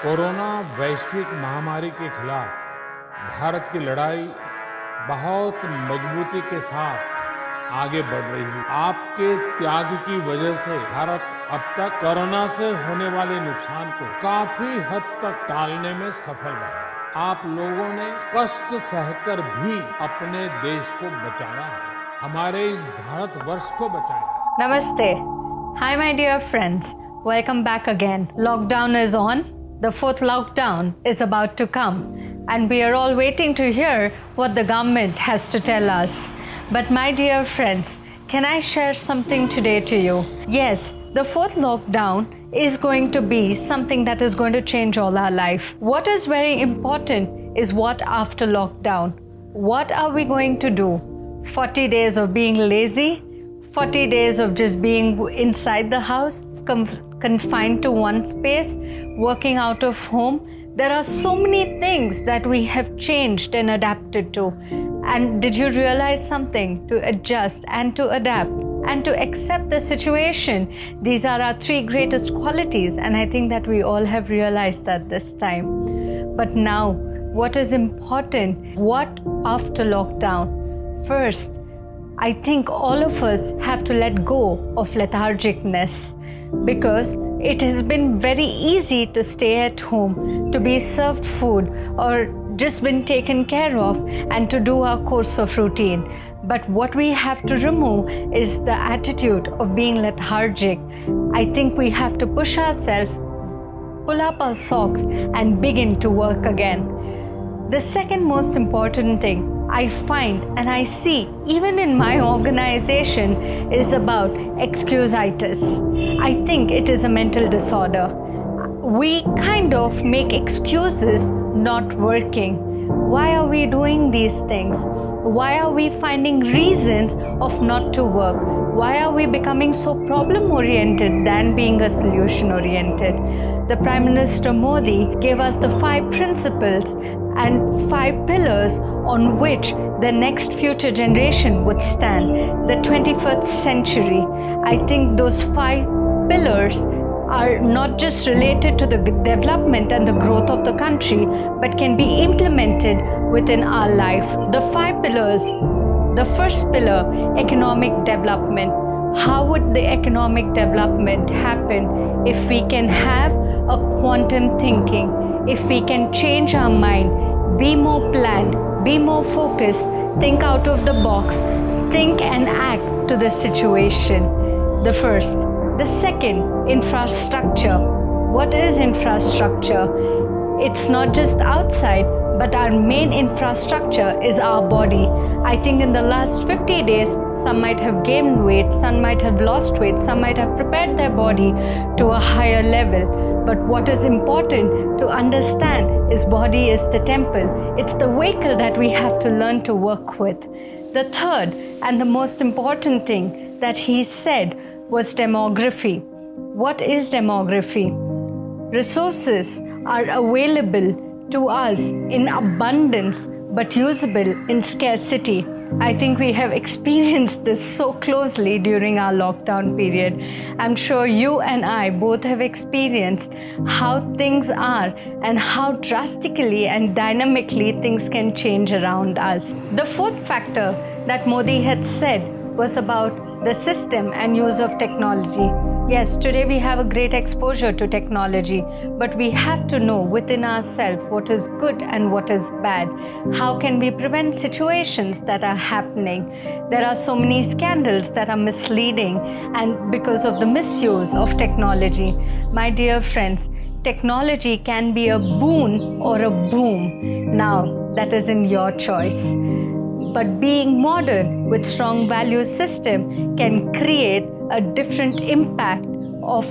Corona वैश्विक महामारी के खिलाफ भारत की लड़ाई बहुत मजबूती के साथ आगे बढ़ रही है। आपके त्याग की वजह से भारत अब तक कोरोना से होने वाले नुकसान को काफी हद तक टालने में सफल रहा है। आप लोगों ने कष्ट सहकर भी अपने देश को बचाया है, हमारे इस भारतवर्ष को बचाया है। Namaste. Hi, my dear friends. Welcome back again. Lockdown is on. The fourth lockdown is about to come. And we are all waiting to hear what the government has to tell us. But, my dear friends, can I share something today to you? Yes, the fourth lockdown is going to be something that is going to change all our life. What is very important is what after lockdown. What are we going to do? 40 days of being lazy? 40 days of just being inside the house, confined to one space, working out of home. There are so many things that we have changed and adapted to. And did you realize something? To adjust and to adapt and to accept the situation. These are our three greatest qualities, and I think that we all have realized that this time. But now, what is important? What after lockdown? First, I think all of us have to let go of lethargicness, because it has been very easy to stay at home, to be served food or just been taken care of and to do our course of routine. But what we have to remove is the attitude of being lethargic. I think we have to push ourselves, pull up our socks and begin to work again. The second most important thing I find and I see even in my organization is about excuseitis. I think it is a mental disorder. We kind of make excuses not working. Why are we doing these things? Why are we finding reasons of not to work? Why are we becoming so problem oriented than being a solution oriented? The Prime Minister Modi gave us the 5 principles and 5 pillars on which the next future generation would stand, the 21st century. I think those 5 pillars are not just related to the development and the growth of the country, but can be implemented within our life. The 5 pillars, the first pillar, economic development. How would the economic development happen if we can have a quantum thinking, if we can change our mind, be more planned, be more focused, think out of the box, think and act to the situation? The first. The second, infrastructure. What is infrastructure? It's not just outside, but our main infrastructure is our body. I think in the last 50 days, some might have gained weight, some might have lost weight, some might have prepared their body to a higher level. But what is important to understand is body is the temple. It's the vehicle that we have to learn to work with. The third and the most important thing that he said was demography. What is demography? Resources are available to us in abundance but usable in scarcity. I think we have experienced this so closely during our lockdown period. I'm sure you and I both have experienced how things are and how drastically and dynamically things can change around us. The fourth factor that Modi had said was about the system and use of technology. Yes, today we have a great exposure to technology, but we have to know within ourselves what is good and what is bad. How can we prevent situations that are happening? There are so many scandals that are misleading and because of the misuse of technology. My dear friends, technology can be a boon or a boom. Now, that is in your choice. But being modern with strong value system can create a different impact of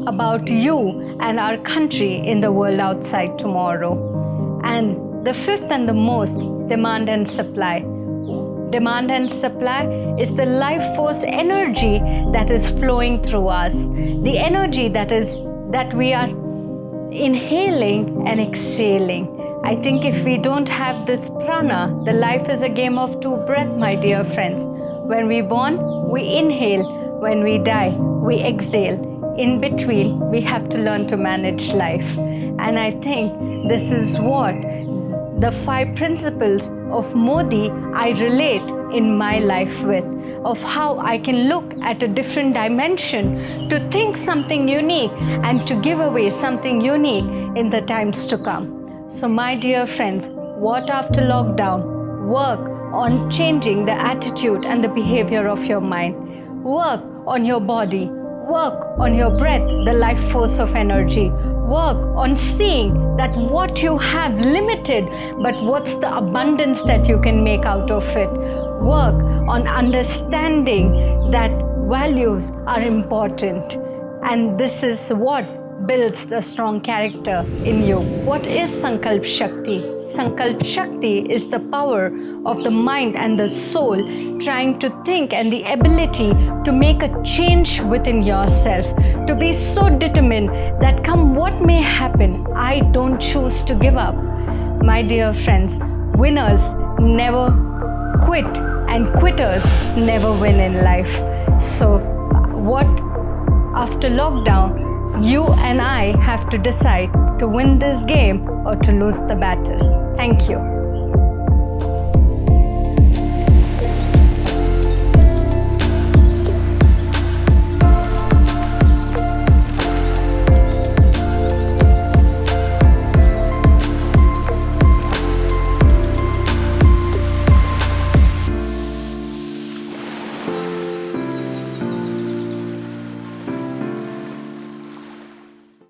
about you and our country in the world outside tomorrow. And the fifth and the most, demand and supply. Demand and supply is the life force energy that is flowing through us. The energy that we are inhaling and exhaling. I think if we don't have this prana, the life is a game of 2 breaths, my dear friends. When we born, we inhale. When we die, we exhale. in between, we have to learn to manage life. And I think this is what the 5 principles of Modi I relate in my life with, of how I can look at a different dimension to think something unique and to give away something unique in the times to come. So my dear friends, what after lockdown? Work on changing the attitude and the behavior of your mind. Work on your body. Work on your breath, the life force of energy. Work on seeing that what you have limited, but what's the abundance that you can make out of it. Work on understanding that values are important. And this is what builds the strong character in you. What is Sankalp Shakti? Sankalp Shakti is the power of the mind and the soul trying to think, and the ability to make a change within yourself, to be so determined that come what may happen, I don't choose to give up. My dear friends, winners never quit and quitters never win in life. So what after lockdown, you and I have to decide to win this game or to lose the battle. Thank you.